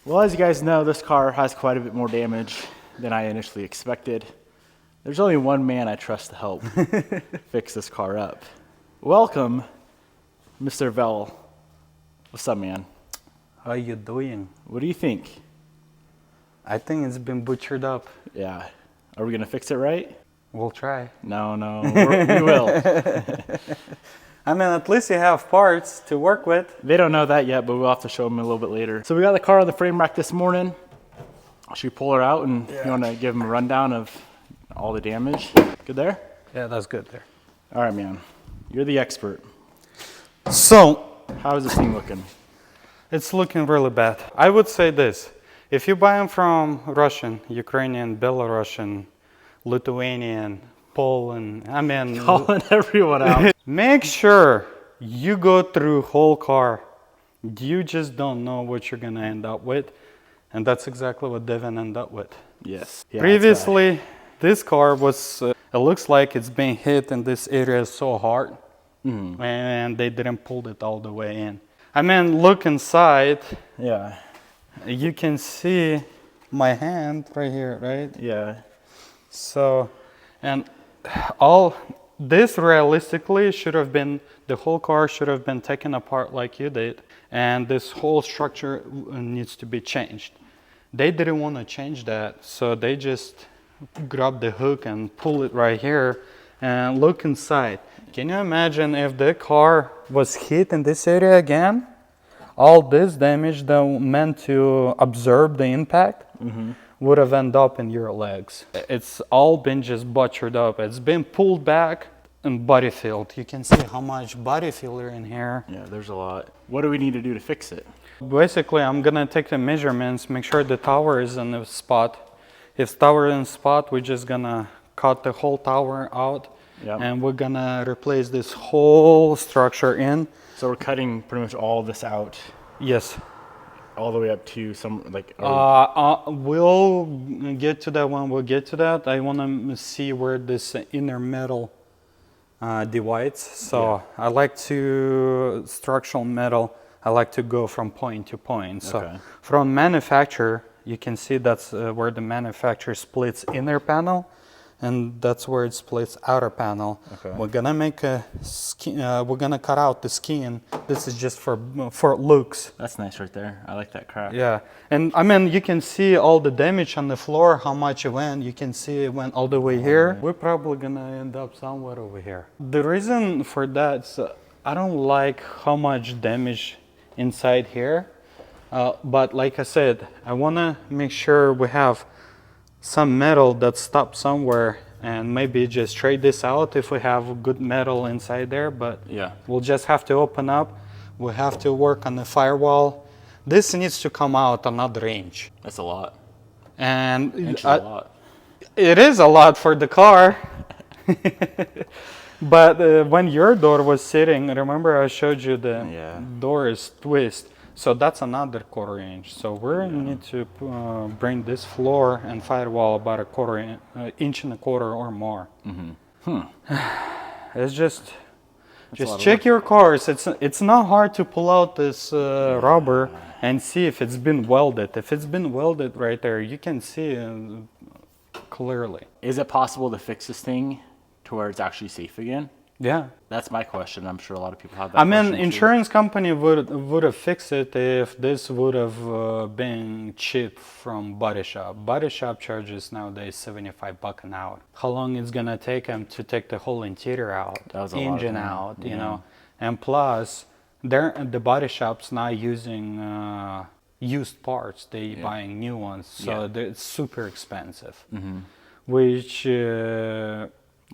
Well, as you guys know, this car has quite a bit more damage than I initially expected. There's only one man I trust to help fix this car up. Welcome, Mr. Vell. What's up, man? How you doing? What do you think? I think it's been butchered up. Yeah. Are we going to fix it right? We'll try. No, we will. I mean, at least you have parts to work with. They don't know that yet, but we'll have to show them a little bit later. So we got the car on the frame rack this morning. Should we pull her out and you want to give them a rundown of all the damage? Good there? Yeah, that's good there. All right, man. You're the expert. So, how is this thing looking? it's looking really bad. I would say this. If you buy them from Russian, Ukrainian, Belarusian, Lithuanian, Poland, I mean... Calling everyone out. Make sure you go through whole car. You just don't know what you're going to end up with. And that's exactly what Devin ended up with. Yes. Yeah, previously, this car was, it looks like it's been hit in this area so hard. Mm-hmm. And they didn't pull it all the way in. I mean, look inside. Yeah. You can see my hand right here, right? Yeah. So, and all this realistically should have been, the whole car should have been taken apart like you did. And this whole structure needs to be changed. They didn't want to change that, so they just grabbed the hook and pull it right here and look inside. Can you imagine if the car was hit in this area again? All this damage that meant to absorb the impact would have ended up in your legs. It's all been just butchered up. It's been pulled back and body filled. You can see how much body filler in here. Yeah, there's a lot. What do we need to do to fix it? Basically, I'm gonna take the measurements, make sure the tower is in the spot. If the tower is in the spot, we're just gonna cut the whole tower out. Yep. And we're gonna replace this whole structure in. So we're cutting pretty much all this out. Yes. All the way up to some, like... We'll get to that when we'll get to that. I wanna see where this inner metal divides. So yeah. I like to, structural metal, I like to go from point to point. So okay. From manufacturer, you can see that's where the manufacturer splits inner panel, and that's where it splits outer panel. Okay. We're gonna make a skin, we're gonna cut out the skin. This is just for looks. That's nice right there. I like that crack. Yeah, and I mean, you can see all the damage on the floor, how much it went. You can see it went all the way here. We're probably gonna end up somewhere over here. The reason for that is I don't like how much damage inside here. But like I said, I wanna make sure we have some metal that's stopped somewhere, and maybe just trade this out if we have good metal inside there. But yeah, we'll just have to open up. We have to work on the firewall. This needs to come out another inch. That's a lot. And inch is a lot. It is a lot for the car. But when your door was sitting, remember I showed you the door is twist. So that's another 1/4 inch. So we need to bring this floor and firewall about a inch and a quarter or more. It's just check your cars. It's not hard to pull out this rubber and see if it's been welded. If it's been welded right there, you can see clearly. Is it possible to fix this thing to where it's actually safe again? Yeah. That's my question. I'm sure a lot of people have that. I mean, insurance company would have fixed it if this would have been cheap from body shop. Body shop charges nowadays $75 an hour. How long it's gonna take them to take the whole interior out, engine out, you know? And plus, the body shop's not using used parts. They buying new ones, so it's super expensive, which.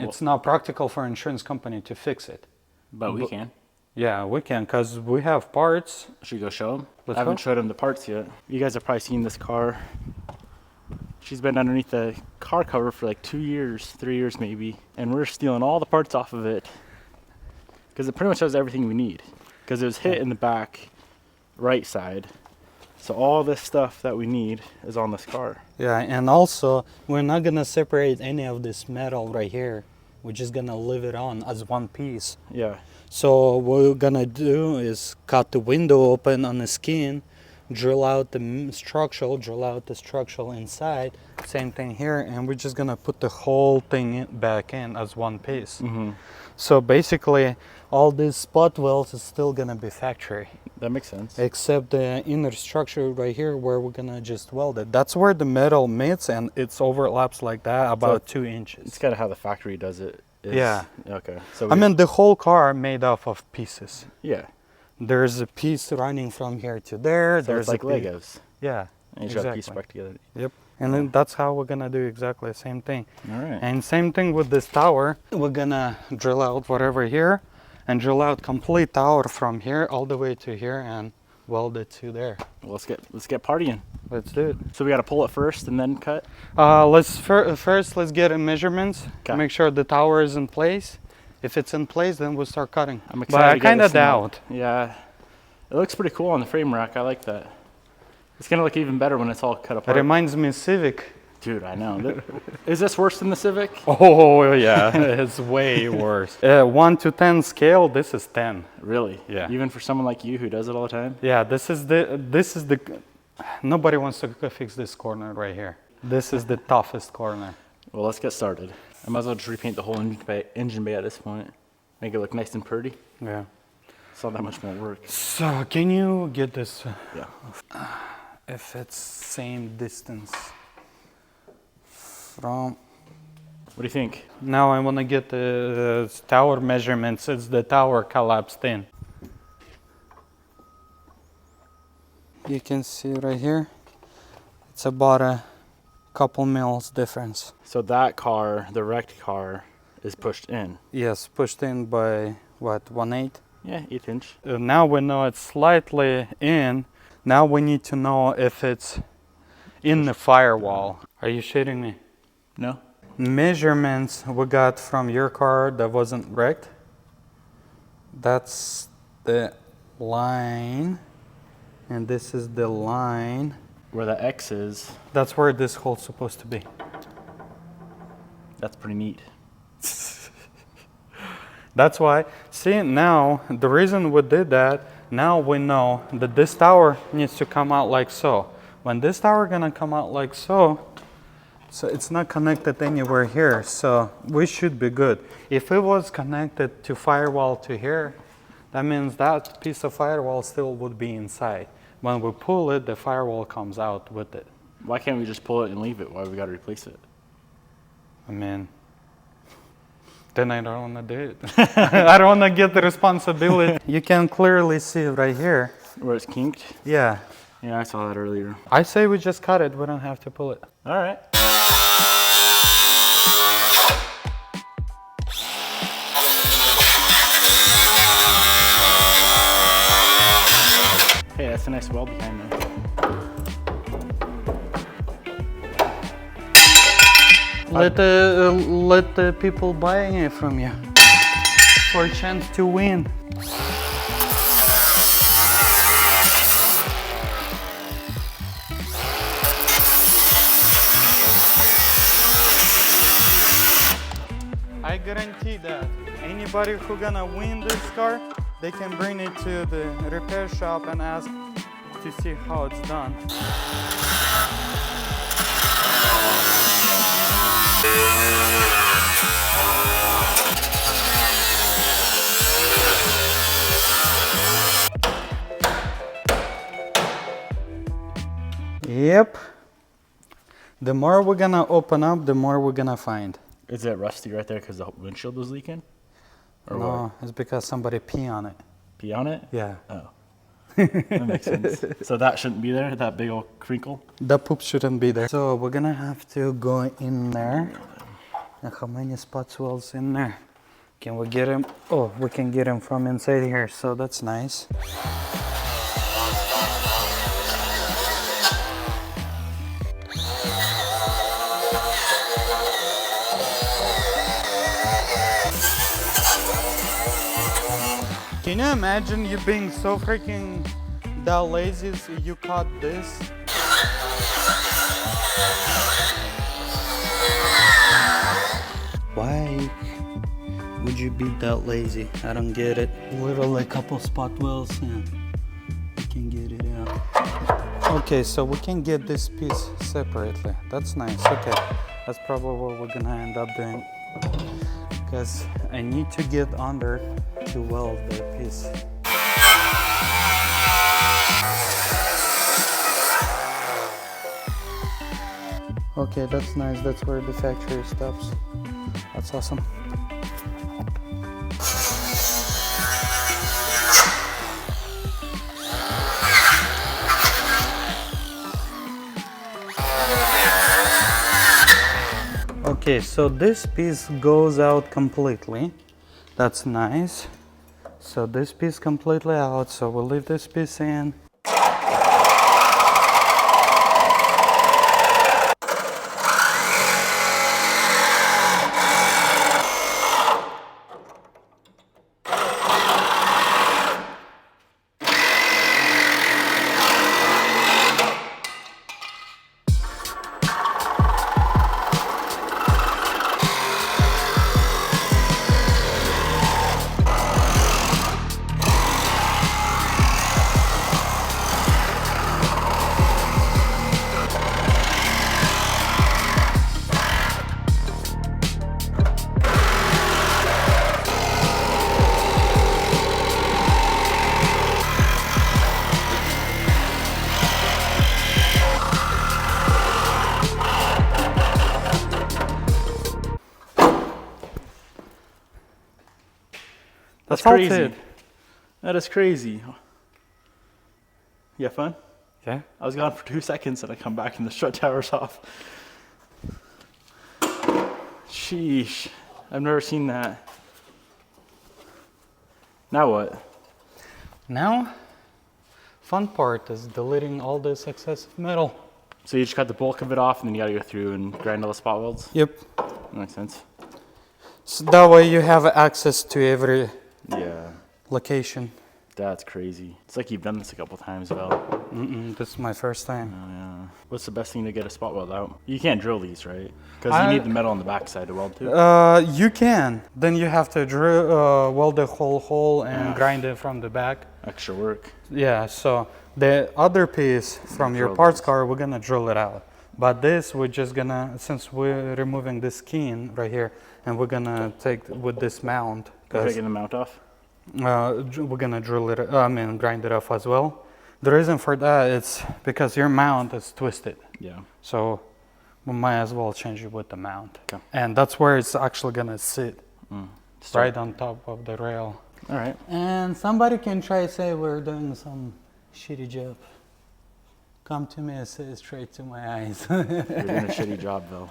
It's not practical for an insurance company to fix it. But we can. Yeah, we can, because we have parts. Should we go show them? Let's I haven't go. showed them the parts yet. You guys have probably seen this car. She's been underneath the car cover for like 2 years, 3 years maybe. And we're stealing all the parts off of it. Because it pretty much has everything we need. Because it was hit in the back right side. So all this stuff that we need is on this car. Yeah, and also we're not gonna separate any of this metal right here. We're just gonna leave it on as one piece. Yeah. So what we're gonna do is cut the window open on the skin, drill out the structural inside. Same thing here, and we're just gonna put the whole thing back in as one piece. So basically, all these spot welds is still gonna be factory. That makes sense. Except the inner structure right here where we're gonna just weld it. That's where the metal meets and it overlaps like that about 2 inches. It's kind of how the factory does it. Yeah. Okay. So I mean, the whole car made up of pieces. yeah. There's a piece running from here to there. So There's it's like a piece. Legos. Yeah. And you just got piece back together. Yep. And then that's how we're gonna do exactly the same thing. All right. And same thing with this tower. We're gonna drill out whatever here and drill out complete tower from here all the way to here and weld it to there. Well, let's get partying. Let's do it. So we got to pull it first and then cut. First let's get measurements. 'Kay. Make sure the tower is in place. If it's in place, then we'll start cutting. I'm excited. But I to get kind this of thing out. doubt. Yeah. It looks pretty cool on the frame rack. I like that. It's gonna look even better when it's all cut It apart. reminds me of Civic. Dude, I know. Is this worse than the Civic? Oh yeah, it's way worse. 1 to 10 scale. This is 10. Really? Yeah. Even for someone like you who does it all the time? Yeah, this is the. Nobody wants to fix this corner right here. This is the toughest corner. Well, let's get started. I might as well just repaint the whole engine bay at this point. Make it look nice and pretty. Yeah. It's not that much more work. So can you get this? Yeah. If it's same distance from. What do you think? Now I want to get the tower measurements. It's the tower collapsed in. You can see right here. It's about a couple mils difference. So that car, the wrecked car, is pushed in. Yes, pushed in by what, 1/8? Yeah, 1/8 inch. Now we know it's slightly in. Now we need to know if it's in the firewall. Are you shitting me? No? Measurements we got from your car that wasn't wrecked. That's the line. And this is the line. Where the X is, That's where this hole's supposed to be. that's pretty neat. That's why, see now, the reason we did that, now we know that this tower needs to come out like so. When this tower gonna come out like so it's not connected anywhere here, so we should be good. If it was connected to firewall to here, that means that piece of firewall still would be inside. When we pull it, the firewall comes out with it. Why can't we just pull it and leave it? Why we gotta replace it? I mean, then I don't want to do it. I don't want to get the responsibility. You can clearly see right here. Where it's kinked? Yeah. Yeah, I saw that earlier. I say we just cut it. We don't have to pull it. All right. Hey, that's a nice weld behind there. Let the people buying it from you for a chance to win. I guarantee that anybody who gonna win this car, they can bring it to the repair shop and ask to see how it's done. Yep. The more we're gonna open up, the more we're gonna find. Is it rusty right there because the windshield was leaking? Or No, what? it's because somebody pee on it. Pee on it? Yeah. Oh. That makes sense. So that shouldn't be there, that big old crinkle? The poop shouldn't be there. So we're gonna have to go in there. And how many spot welds in there? Can we get him? Oh, we can get him from inside here, so that's nice. Can you imagine you being so freaking that lazy so you caught this? Why would you be that lazy? I don't get it. Literally a couple spot welds and you can get it out. Okay, so we can get this piece separately. That's nice. Okay, that's probably what we're gonna end up doing, because I need to get under to weld the piece. Okay, that's nice. That's where the factory stops. That's awesome. Okay, so this piece goes out completely. That's nice. So this piece completely out, so we'll leave this piece in. That's Salted. crazy. That is crazy. You have fun? Yeah. I was gone for 2 seconds and I come back and the strut tower's off. Sheesh. I've never seen that. Now what? Now, fun part is deleting all this excessive metal. So you just cut the bulk of it off and then you gotta go through and grind all the spot welds? Yep. That makes sense. So that way you have access to every Yeah. location. That's crazy. It's like you've done this a couple times, Val. This is my first time. Oh, yeah. What's the best thing to get a spot weld out? You can't drill these, right? Because you need the metal on the backside to weld to. You can. Then you have to weld the whole hole and grind it from the back. Extra work. Yeah, so the other piece from your Drill parts this. car, we're gonna drill it out. But this, we're just gonna, since we're removing this skin right here, and we're gonna take with this mount, Taking the mount off? we're gonna drill it, grind it off as well. The reason for that is because your mount is twisted. Yeah. So we might as well change it with the mount. Okay. And that's where it's actually gonna sit, Start. right on top of the rail. All right. And somebody can try to say we're doing some shitty job. Come to me and say it straight to my eyes. You're doing a shitty job, though.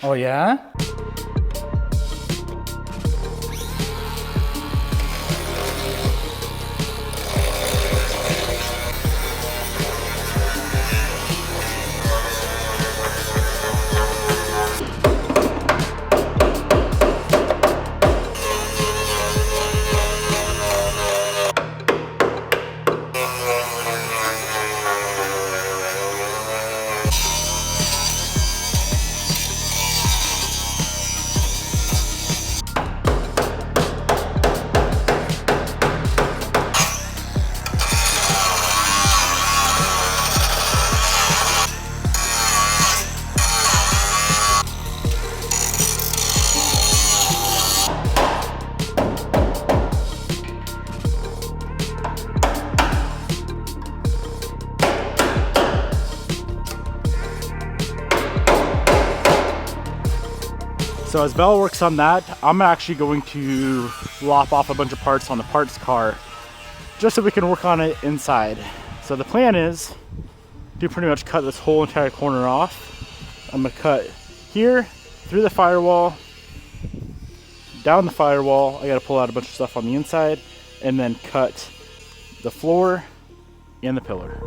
Oh yeah? So as Val works on that, I'm actually going to lop off a bunch of parts on the parts car just so we can work on it inside. So the plan is to pretty much cut this whole entire corner off. I'm gonna cut here, through the firewall, down the firewall. I gotta pull out a bunch of stuff on the inside and then cut the floor and the pillar.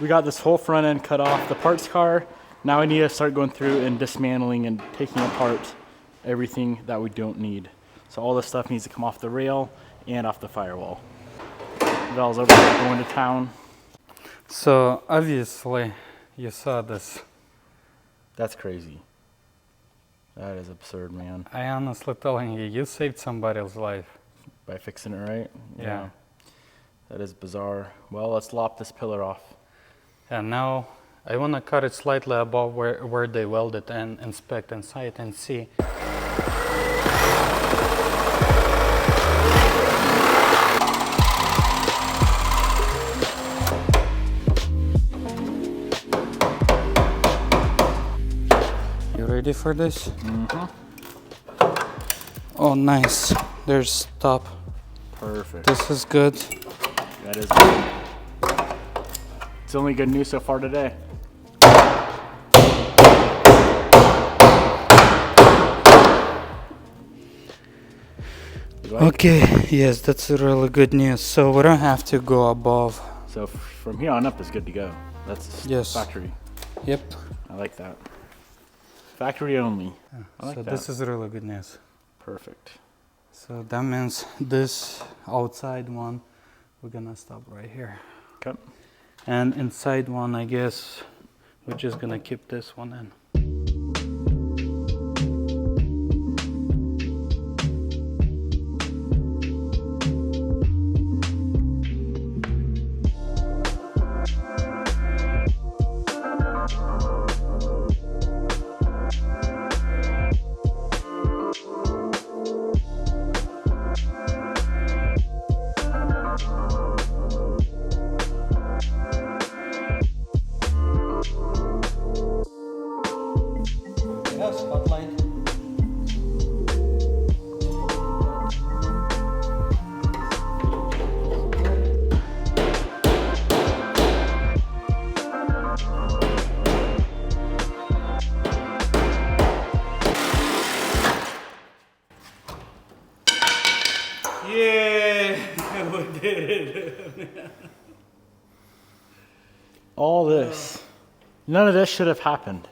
we got this whole front end cut off the parts car. Now I need to start going through and dismantling and taking apart everything that we don't need. So all this stuff needs to come off the rail and off the firewall. Val's over there going to town. So obviously you saw this. That's crazy. That is absurd, man. I honestly telling you, you saved somebody's life. By fixing it right? Yeah. That is bizarre. Well, let's lop this pillar off. And now I want to cut it slightly above where they welded and inspect inside and see. You ready for this? Mm-hmm. Oh, nice. There's top. Perfect. This is good. That is good. It's only good news so far today. Okay, yes, that's really good news. So we don't have to go above. So from here on up is good to go. That's Yes. factory. Yep. I like that. Factory only. I like So that. this is really good news. Perfect. So that means this outside one, we're gonna stop right here. Okay. And inside one, I guess, we're just gonna keep this one in. Yeah, spotlight. Yeah, we did it. All this. None of this should have happened.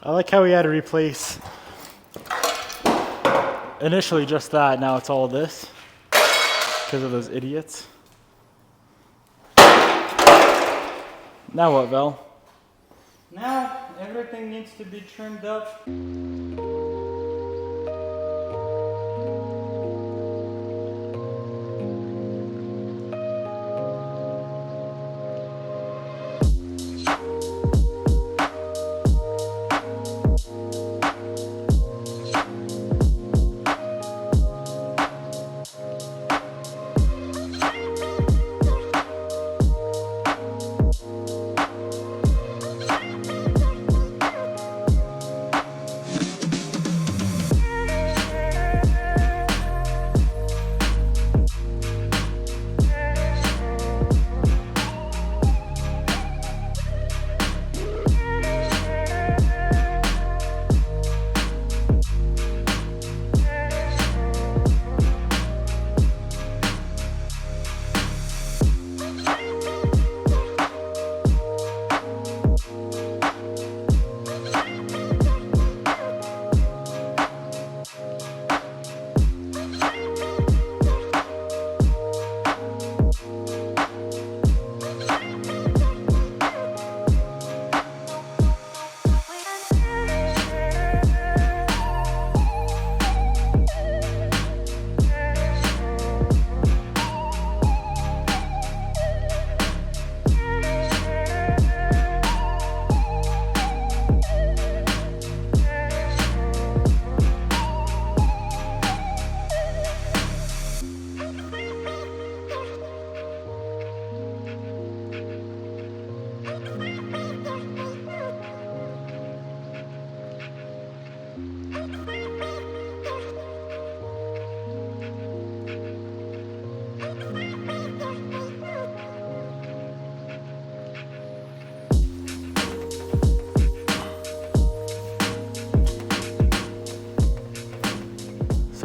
I like how we had to replace initially just that, now it's all this because of those idiots. Now what, Val? Now everything needs to be trimmed up.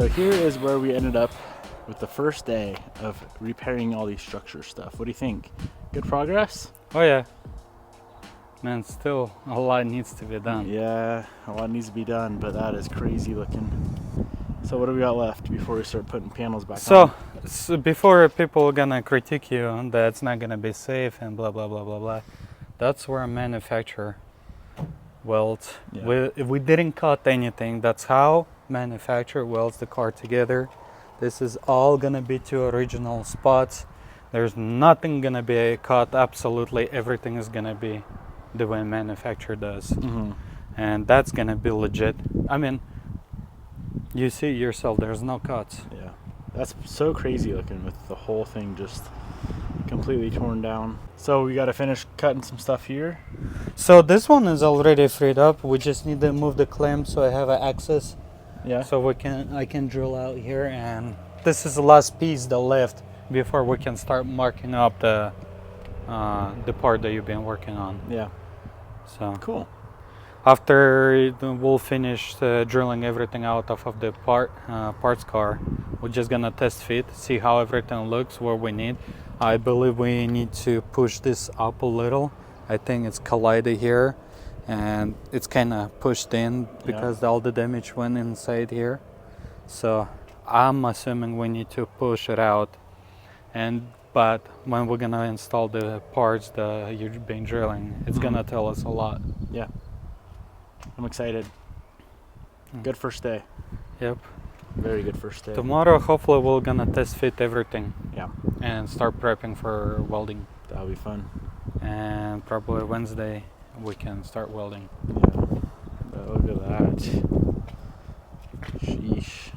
So here is where we ended up with the first day of repairing all these structure stuff. What do you think? Good progress? Oh yeah. Man, still a lot needs to be done. Yeah, a lot needs to be done, but that is crazy looking. So what do we got left before we start putting panels back on? So before people are gonna critique you that it's not gonna be safe and blah blah blah blah blah, that's where manufacturer welds. Yeah. We didn't cut anything. That's how manufacturer welds the car together. This is all gonna be to original spots. There's nothing gonna be cut. Absolutely everything is gonna be the way manufacturer does, Mm-hmm. and that's gonna be legit. I mean, you see yourself. There's no cuts. Yeah. That's so crazy looking with the whole thing just completely torn down. So we got to finish cutting some stuff here. So this one is already freed up. We just need to move the clamp so I have access. Yeah. So I can drill out here, and this is the last piece that left before we can start marking up the part that you've been working on. Yeah. So Cool. after we'll finish drilling everything out of the parts car, we're just gonna test fit, see how everything looks, what we need. I believe we need to push this up a little. I think it's collided here, and it's kind of pushed in because all the damage went inside here. So I'm assuming we need to push it out. But when we're gonna install the parts that you've been drilling, it's gonna tell us a lot. Yeah. I'm excited. Good first day. Yep. Very good first day. Tomorrow, hopefully, we're gonna test fit everything. Yeah. And start prepping for welding. That'll be fun. And probably Wednesday, we can start welding. Yeah. But look at that. Sheesh.